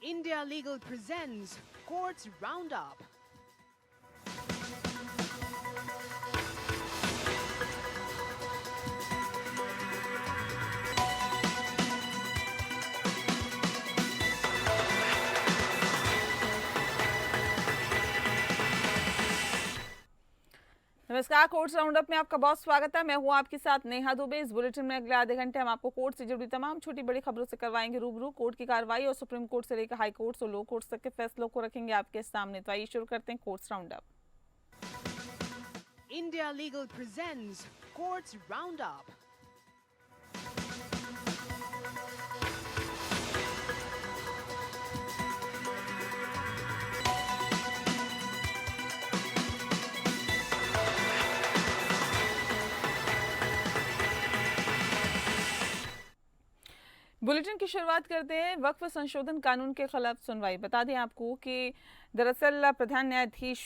India Legal presents Courts Roundup. नमस्कार। Courts roundup में आपका बहुत स्वागत है। मैं हूं आपके साथ नेहा दुबे। इस बुलेटिन में अगले आधे घंटे हम आपको कोर्ट से जुड़ी तमाम छोटी बड़ी खबरों से करवाएंगे रूबरू। कोर्ट की कार्रवाई और सुप्रीम कोर्ट से लेकर हाई कोर्ट और लो कोर्ट तक के फैसलों को रखेंगे आपके सामने। तो आइए शुरू करते हैं courts roundup. India Legal presents Courts Roundup. Bulletin की शुरुआत करते हैं वक्फ संशोधन कानून के खिलाफ सुनवाई। बता दें आपको कि दरअसल प्रधान न्यायाधीश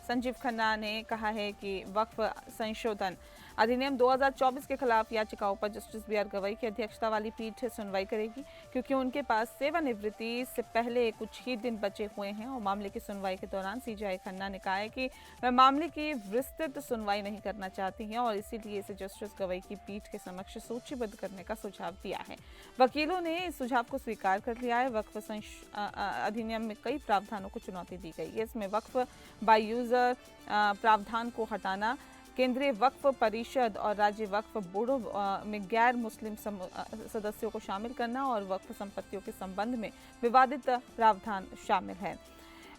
संजीव खन्ना ने कहा है कि वक्फ संशोधन अधिनियम 2024 के खिलाफ याचिकाओं पर जस्टिस बी आर गवई की अध्यक्षता वाली पीठ सुनवाई करेगी, क्योंकि उनके पास सेवानिवृत्ति से पहले कुछ ही दिन बचे हुए हैं। और मामले की सुनवाई के दौरान सीजेआई खन्ना ने कहा है कि वह मामले की विस्तृत सुनवाई नहीं करना चाहती हैं और इसीलिए इसे जस्टिस गवई की पीठ के समक्ष सूचीबद्ध करने का सुझाव दिया है। वकीलों ने इस सुझाव को स्वीकार कर लिया है। वक्फ अधिनियम में कई प्रावधानों को चुनौती दी गई है। इसमें वक्फ बाय यूजर प्रावधान को हटाना, केंद्रीय वक्फ परिषद और राज्य वक्फ बोर्डों में गैर मुस्लिम सदस्यों को शामिल करना और वक्फ संपत्तियों के संबंध में विवादित प्रावधान शामिल है।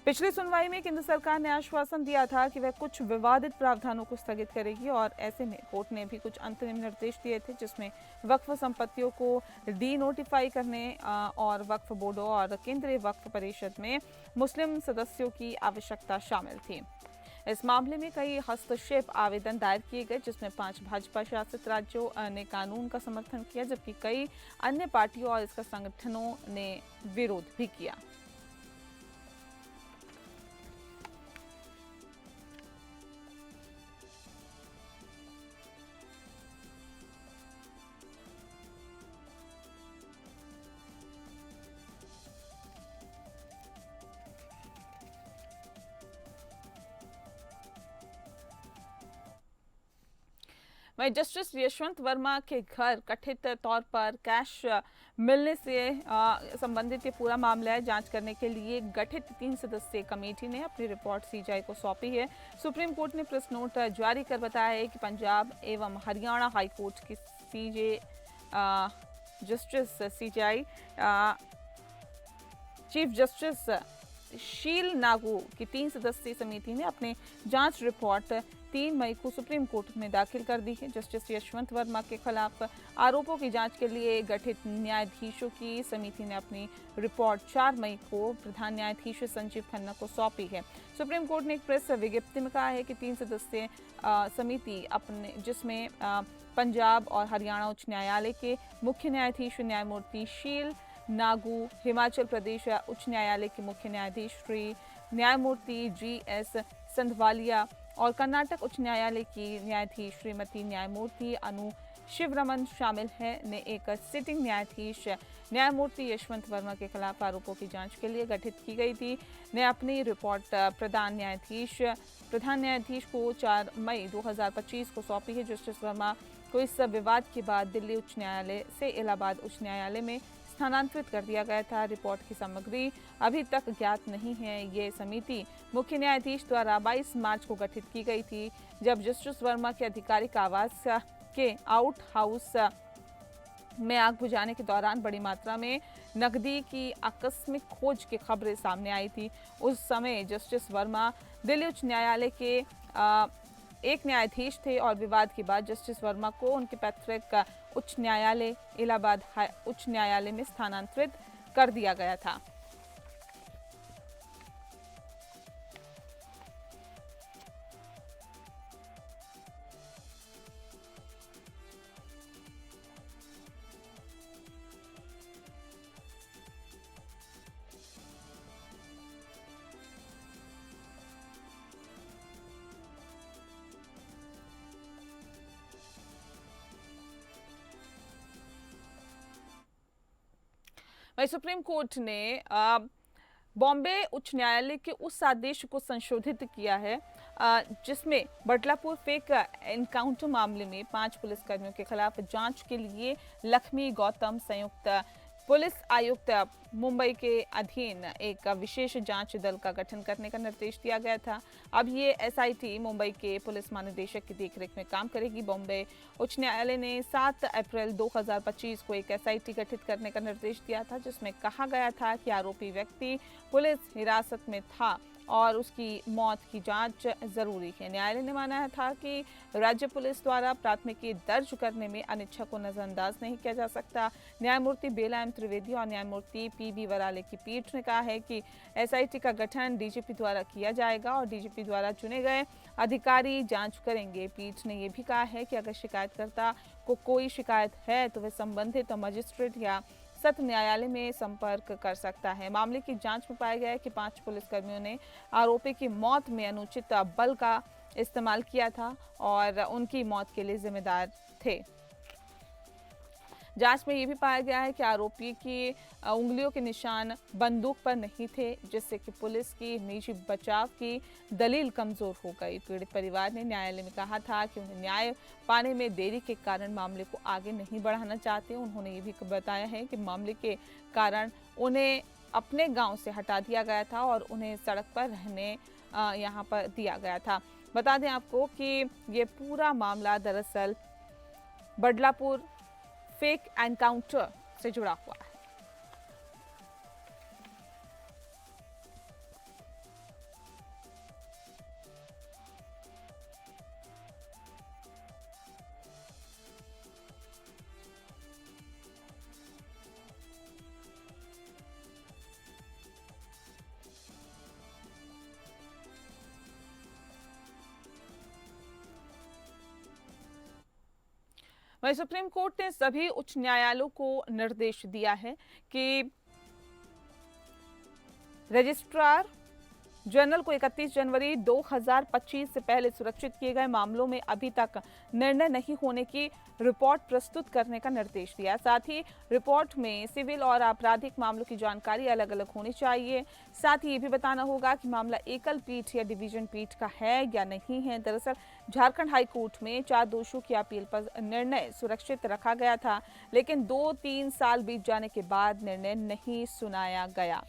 पिछली सुनवाई में केंद्र सरकार ने आश्वासन दिया था कि वह कुछ विवादित प्रावधानों को स्थगित करेगी और ऐसे में कोर्ट ने भी कुछ अंतरिम निर्देश दिए थे, जिसमें वक्फ संपत्तियों को डी नोटिफाई करने और वक्फ बोर्डों और केंद्रीय वक्फ परिषद में मुस्लिम सदस्यों की आवश्यकता शामिल थी। इस मामले में कई हस्तक्षेप आवेदन दायर किए गए, जिसमें 5 भाजपा शासित राज्यों ने कानून का समर्थन किया, जबकि कई अन्य पार्टियों और इसका संगठनों ने विरोध भी किया। वहीं जस्टिस यशवंत वर्मा के घर कथित तौर पर कैश मिलने से संबंधित ये पूरा मामला है जांच करने के लिए गठित 3 सदस्यीय कमेटी ने अपनी रिपोर्ट सीजेआई को सौंपी है। सुप्रीम कोर्ट ने प्रेस नोट जारी कर बताया है कि पंजाब एवं हरियाणा हाई कोर्ट की जस्टिस सीजेआई चीफ जस्टिस शील नागू की 3 सदस्यीय समिति ने अपने जांच रिपोर्ट 3 मई को सुप्रीम कोर्ट में दाखिल कर दी है। जस्टिस यशवंत वर्मा के खिलाफ आरोपों की जांच के लिए गठित न्यायाधीशों की समिति ने अपनी रिपोर्ट 4 मई को प्रधान न्यायाधीश संजीव खन्ना को सौंपी है। सुप्रीम कोर्ट ने एक प्रेस विज्ञप्ति में कहा है कि 3 सदस्यीय समिति जिसमें पंजाब और हरियाणा उच्च न्यायालय के मुख्य न्यायाधीश न्यायमूर्ति शील नागू, हिमाचल प्रदेश उच्च न्यायालय के मुख्य न्यायाधीश श्री न्यायमूर्ति जी.एस. संधवालिया और कर्नाटक उच्च न्यायालय की न्यायाधीश श्रीमती न्यायमूर्ति अनु शिवरमन शामिल है ने एक सिटिंग न्यायाधीश न्यायमूर्ति यशवंत वर्मा के खिलाफ आरोपों की जांच के लिए गठित की गई थी ने अपनी रिपोर्ट प्रधान न्यायाधीश को 4 मई 2025 को सौंपी है। जस्टिस वर्मा को इस विवाद के बाद दिल्ली उच्च न्यायालय से इलाहाबाद उच्च न्यायालय में स्थानांतरित कर दिया गया था। रिपोर्ट की सामग्री अभी तक ज्ञात नहीं है। ये समिति मुख्य न्यायाधीश द्वारा 22 मार्च को गठित की गई थी, जब जस्टिस वर्मा के आधिकारिक आवास के आउट हाउस में आग बुझाने के दौरान बड़ी मात्रा में नकदी की आकस्मिक खोज की खबरें सामने आई थी। उस समय जस्टिस वर्मा दिल्ली उच्च न्यायालय के एक न्यायाधीश थे और विवाद के बाद जस्टिस वर्मा को उनके पैतृक उच्च न्यायालय इलाहाबाद उच्च न्यायालय में स्थानांतरित कर दिया गया था। वहीं सुप्रीम कोर्ट ने बॉम्बे उच्च न्यायालय के उस आदेश को संशोधित किया है जिसमें बदलापुर फेक एनकाउंटर मामले में 5 पुलिसकर्मियों के खिलाफ जांच के लिए लक्ष्मी गौतम संयुक्त पुलिस आयुक्त मुंबई के अधीन एक विशेष जांच दल का गठन करने का निर्देश दिया गया था। अब ये एसआईटी मुंबई के पुलिस महानिदेशक की देखरेख में काम करेगी। बॉम्बे उच्च न्यायालय ने 7 अप्रैल 2025 को एक एसआईटी गठित करने का निर्देश दिया था, जिसमें कहा गया था कि आरोपी व्यक्ति पुलिस हिरासत में था और उसकी मौत की जांच जरूरी है। न्यायालय ने माना था कि राज्य पुलिस द्वारा प्राथमिकी दर्ज करने में अनिच्छा को नजरअंदाज नहीं किया जा सकता। न्यायमूर्ति बेला एम त्रिवेदी और न्यायमूर्ति पीबी वराले की पीठ ने कहा है कि एसआईटी का गठन डीजीपी द्वारा किया जाएगा और डीजीपी द्वारा चुने गए अधिकारी जांच करेंगे। पीठ ने यह भी कहा है कि अगर शिकायतकर्ता को कोई शिकायत है तो वे संबंधित मजिस्ट्रेट या सत्र न्यायालय में संपर्क कर सकता है। मामले की जांच में पाया गया है कि 5 पुलिसकर्मियों ने आरोपी की मौत में अनुचित बल का इस्तेमाल किया था और उनकी मौत के लिए जिम्मेदार थे। जांच में यह भी पाया गया है कि आरोपी की उंगलियों के निशान बंदूक पर नहीं थे, जिससे कि पुलिस की निजी बचाव की दलील कमजोर हो गई। पीड़ित परिवार ने न्यायालय में कहा था कि उन्हें न्याय पाने में देरी के कारण मामले को आगे नहीं बढ़ाना चाहते। उन्होंने ये भी बताया है कि मामले के कारण उन्हें अपने गांव से हटा दिया गया था और उन्हें सड़क पर रहने यहाँ पर दिया गया था। बता दें आपको कि ये पूरा मामला दरअसल बदलापुर फेक एनकाउंटर से जुड़ा हुआ है। वहीं सुप्रीम कोर्ट ने सभी उच्च न्यायालयों को निर्देश दिया है कि रजिस्ट्रार जनरल को 31 जनवरी 2025 से पहले सुरक्षित किए गए मामलों में अभी तक निर्णय नहीं होने की रिपोर्ट प्रस्तुत करने का निर्देश दिया। साथ ही रिपोर्ट में सिविल और आपराधिक मामलों की जानकारी अलग अलग होनी चाहिए। साथ ही ये भी बताना होगा कि मामला एकल पीठ या डिवीजन पीठ का है या नहीं है। दरअसल झारखंड हाई कोर्ट में 4 दोषियों की अपील पर निर्णय सुरक्षित रखा गया था, लेकिन 2-3 साल बीत जाने के बाद निर्णय नहीं सुनाया गया।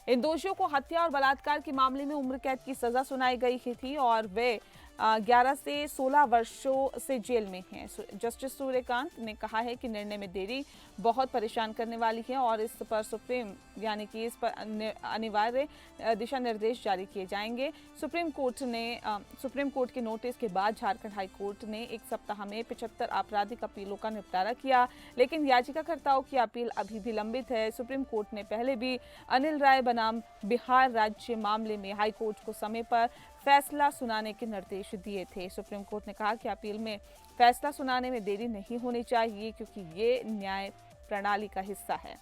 इन दोषियों को हत्या और बलात्कार के मामले में उम्र कैद की सजा सुनाई गई थी और वे 11 से 16 वर्षों से जेल में हैं। जस्टिस सूर्यकांत ने कहा है कि निर्णय में देरी बहुत परेशान करने वाली है और इस पर सुप्रीम अनिवार्य दिशा निर्देश जारी किए जाएंगे। सुप्रीम कोर्ट के नोटिस के बाद झारखंड हाई कोर्ट ने 1 सप्ताह में 75 आपराधिक अपीलों का निपटारा किया, लेकिन याचिकाकर्ताओं की अपील अभी भी लंबित है। सुप्रीम कोर्ट ने पहले भी अनिल राय बनाम बिहार राज्य मामले में हाई कोर्ट को समय पर फैसला सुनाने के निर्देश दिए थे। सुप्रीम कोर्ट ने कहा कि अपील में फैसला सुनाने में देरी नहीं होनी चाहिए, क्योंकि ये न्याय प्रणाली का हिस्सा है।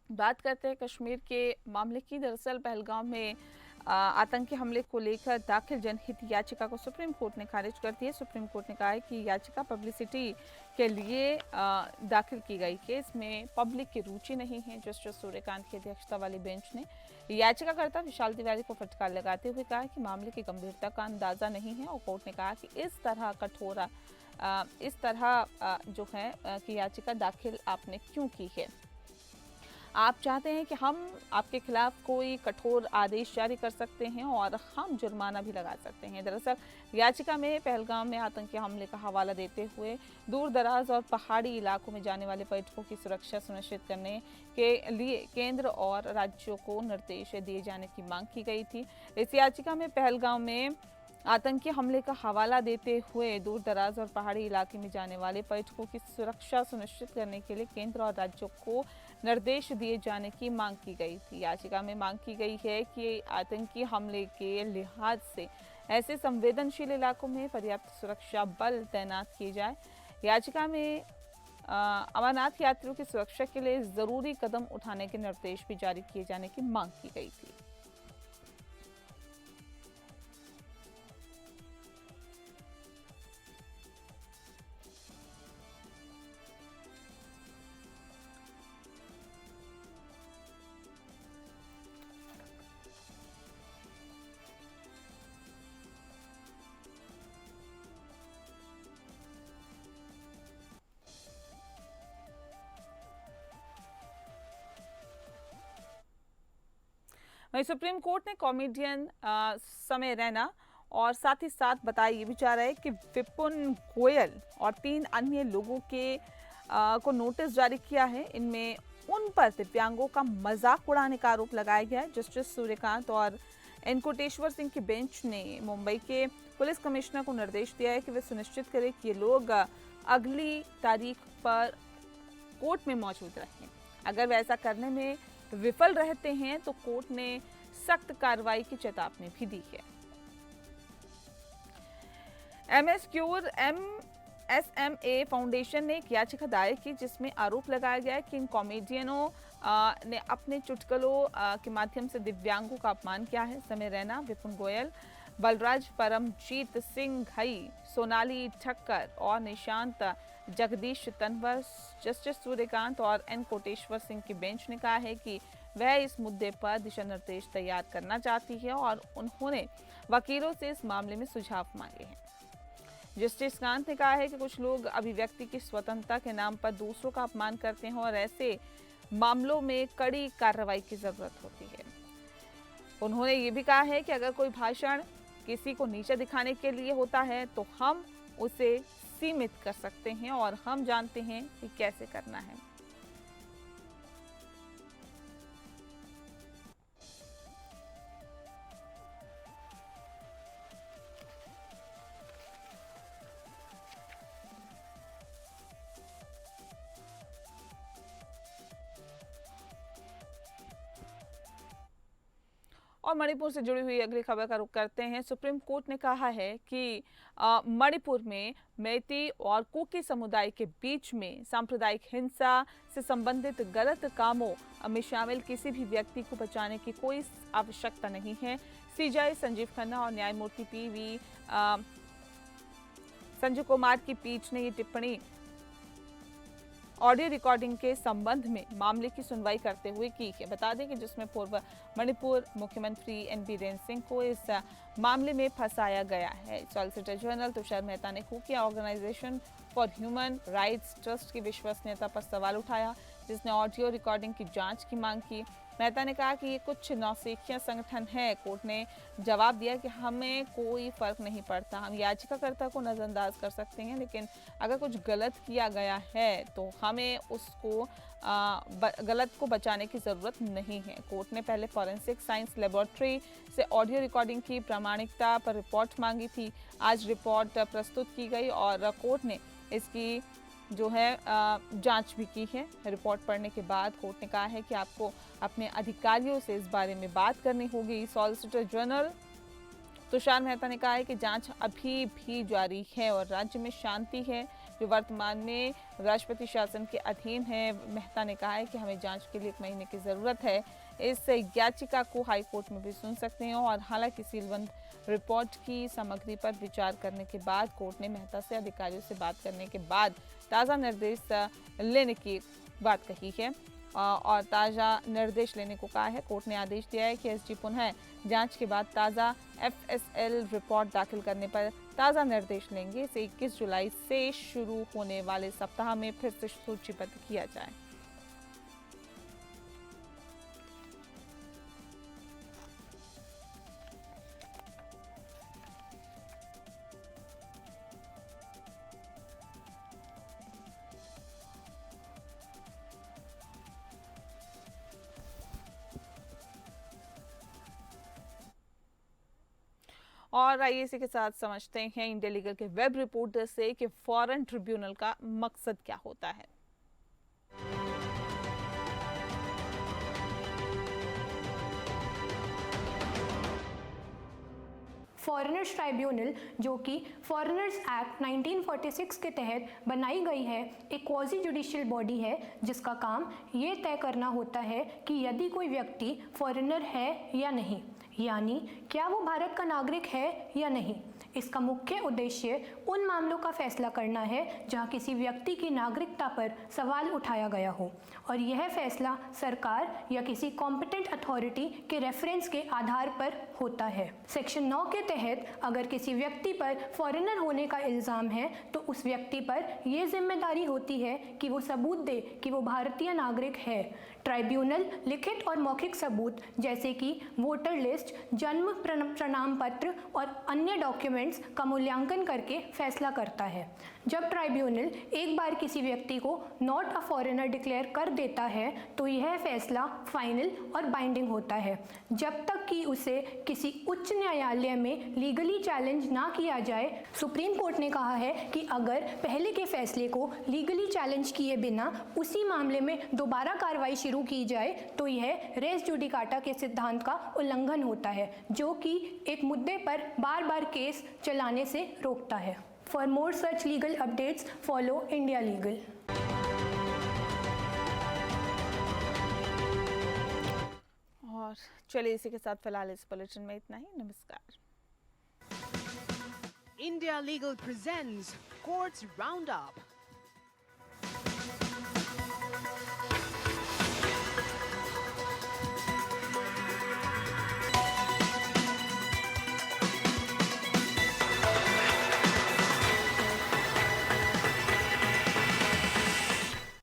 बात करते हैं कश्मीर के मामले की। दरअसल पहलगाम में आतंकी हमले को लेकर दाखिल जनहित याचिका को सुप्रीम कोर्ट ने खारिज कर दिया। सुप्रीम कोर्ट ने कहा है कि याचिका पब्लिसिटी के लिए दाखिल की गई है, इसमें पब्लिक की रुचि नहीं है। जस्टिस सूर्यकांत की अध्यक्षता वाली बेंच ने याचिकाकर्ता विशाल तिवारी को फटकार लगाते हुए कहा कि मामले की गंभीरता का अंदाजा नहीं है और कोर्ट ने कहा कि इस तरह जो है कि याचिका दाखिल आपने क्यों की है। आप चाहते हैं कि हम आपके खिलाफ कोई कठोर आदेश जारी कर सकते हैं और हम जुर्माना भी लगा सकते हैं। दरअसल याचिका में पहलगाम में आतंकी हमले का हवाला देते हुए दूर दराज और पहाड़ी इलाकों में जाने वाले पर्यटकों की सुरक्षा सुनिश्चित करने के लिए केंद्र और राज्यों को निर्देश दिए जाने की मांग की गई थी। इस याचिका में पहलगाम में आतंकी हमले का हवाला देते हुए दूर दराज और पहाड़ी इलाके में जाने वाले पर्यटकों की सुरक्षा सुनिश्चित करने के लिए केंद्र और राज्यों को निर्देश दिए जाने की मांग की गई थी। याचिका में मांग की गई है कि आतंकी हमले के लिहाज से ऐसे संवेदनशील इलाकों में पर्याप्त सुरक्षा बल तैनात किए जाए। याचिका में अमरनाथ यात्रियों की सुरक्षा के लिए जरूरी कदम उठाने के निर्देश भी जारी किए जाने की मांग की गई थी। वहीं सुप्रीम कोर्ट ने कॉमेडियन समय रैना और साथ ही साथ बताया ये भी चाह रहा है कि विपुन गोयल और 3 अन्य लोगों के को नोटिस जारी किया है। इनमें उन पर दिव्यांगों का मजाक उड़ाने का आरोप लगाया गया है। जस्टिस सूर्यकांत और एन कोटेश्वर सिंह की बेंच ने मुंबई के पुलिस कमिश्नर को निर्देश दिया है कि वे सुनिश्चित करें कि ये लोग अगली तारीख पर कोर्ट में मौजूद रहें। अगर वे ऐसा करने में विफल रहते हैं तो कोर्ट ने सख्त कार्रवाई की चेतावनी भी दी है। एमएसए फाउंडेशन ने एक याचिका दायर की जिसमें आरोप लगाया गया है कि इन कॉमेडियनों ने अपने चुटकुलों के माध्यम से दिव्यांगों का अपमान किया है। समय रैना, विपुन गोयल, बलराज परमजीत सिंह घई, सोनाली ठक्कर और निशांत जगदीश तनवर, जस्टिस सूर्यकांत और एन कोटेश्वर सिंह की बेंच ने कहा है कि वह इस मुद्दे पर दिशा निर्देश तैयार करना चाहती है और उन्होंने वकीलों से इस मामले में सुझाव मांगे हैं। जस्टिस कांत ने कहा है कि कुछ लोग अभिव्यक्ति की स्वतंत्रता के नाम पर दूसरों का अपमान करते हैं और ऐसे मामलों में कड़ी कार्रवाई की जरूरत होती है। उन्होंने ये भी कहा है कि अगर कोई भाषण किसी को नीचा दिखाने के लिए होता है तो हम उसे सीमित कर सकते हैं और हम जानते हैं कि कैसे करना है। और मणिपुर से जुड़ी हुई अगली खबर का रुख करते हैं। सुप्रीम कोर्ट ने कहा है कि मणिपुर में मेती और कुकी समुदाय के बीच में सांप्रदायिक हिंसा से संबंधित गलत कामों में शामिल किसी भी व्यक्ति को बचाने की कोई आवश्यकता नहीं है। सीजेआई संजीव खन्ना और न्यायमूर्ति पीवी संजय कुमार की पीठ ने ये टिप्पणी ऑडियो रिकॉर्डिंग के संबंध में मामले की सुनवाई करते हुए की है। बता दें कि जिसमें पूर्व मणिपुर मुख्यमंत्री एन बीरेन सिंह को इस मामले में फंसाया गया है। सॉलिसिटर जनरल तुषार मेहता ने खुफिया organisation for human rights trust की विश्वसनीयता पर सवाल उठाया, जिसने ऑडियो रिकॉर्डिंग की जांच की मांग की। मेहता ने कहा कि ये कुछ नौसिखिया संगठन है। कोर्ट ने जवाब दिया कि हमें कोई फर्क नहीं पड़ता, हम याचिकाकर्ता को नजरअंदाज कर सकते हैं, लेकिन अगर कुछ गलत किया गया है तो हमें उसको गलत को बचाने की जरूरत नहीं है। कोर्ट ने पहले फॉरेंसिक साइंस लेबोरेटरी से ऑडियो रिकॉर्डिंग की प्रामाणिकता पर रिपोर्ट मांगी थी। आज रिपोर्ट प्रस्तुत की गई और कोर्ट ने इसकी जो है जांच भी की है। रिपोर्ट पढ़ने के बाद कोर्ट ने कहा है कि आपको अपने अधिकारियों से इस बारे में बात करनी होगी। सॉलिसिटर जनरल तुषार मेहता ने कहा है कि जांच अभी भी जारी है और राज्य में शांति है जो वर्तमान में राष्ट्रपति शासन के अधीन है। मेहता ने कहा है कि हमें जांच के लिए 1 महीने की जरूरत है। इस याचिका को हाई कोर्ट में भी सुन सकते हैं और हालांकि सीलबंद रिपोर्ट की सामग्री पर विचार करने के बाद कोर्ट ने मेहता से अधिकारियों से बात करने के बाद ताज़ा निर्देश लेने की बात कही है और ताज़ा निर्देश लेने को कहा है। कोर्ट ने आदेश दिया है कि एसजी पुनः जांच के बाद ताज़ा एफएसएल रिपोर्ट दाखिल करने पर ताज़ा निर्देश लेंगे। इसे 21 जुलाई से शुरू होने वाले सप्ताह में फिर से सूचीबद्ध किया जाए। और आइए इसी के साथ समझते हैं इंडिया लीगल के वेब रिपोर्टर से कि फॉरेन ट्रिब्यूनल का मकसद क्या होता है। फॉरेनर्स ट्राइब्यूनल, जो कि फॉरेनर्स एक्ट 1946 के तहत बनाई गई है, एक क्वाजी जुडिशियल बॉडी है जिसका काम ये तय करना होता है कि यदि कोई व्यक्ति फॉरेनर है या नहीं, यानी क्या वो भारत का नागरिक है या नहीं। इसका मुख्य उद्देश्य उन मामलों का फैसला करना है जहां किसी व्यक्ति की नागरिकता पर सवाल उठाया गया हो और यह फैसला सरकार या किसी कॉम्पिटेंट अथॉरिटी के रेफरेंस के आधार पर होता है। सेक्शन 9 के तहत अगर किसी व्यक्ति पर फॉरेनर होने का इल्ज़ाम है तो उस व्यक्ति पर यह जिम्मेदारी होती है कि वो सबूत दे कि वो भारतीय नागरिक है। ट्राइब्यूनल लिखित और मौखिक सबूत जैसे कि वोटर लिस्ट, जन्म प्रमाण पत्र और अन्य डॉक्यूमेंट्स का मूल्यांकन करके फैसला करता है। जब ट्राइब्यूनल एक बार किसी व्यक्ति को नॉट अ फॉरेनर डिक्लेयर कर देता है तो यह फैसला फाइनल और बाइंडिंग होता है जब तक कि उसे किसी उच्च न्यायालय में लीगली चैलेंज ना किया जाए। सुप्रीम कोर्ट ने कहा है कि अगर पहले के फैसले को लीगली चैलेंज किए बिना उसी मामले में दोबारा कार्रवाई शुरू की जाए तो यह रेस जुडिकाटा के सिद्धांत का उल्लंघन होता है, जो कि एक मुद्दे पर बार बार केस चलाने से रोकता है। For more such legal updates follow India legal. और चलिए इसी के साथ फिलहाल इस बुलेटिन में इतना ही। नमस्कार। India Legal presents Courts Roundup.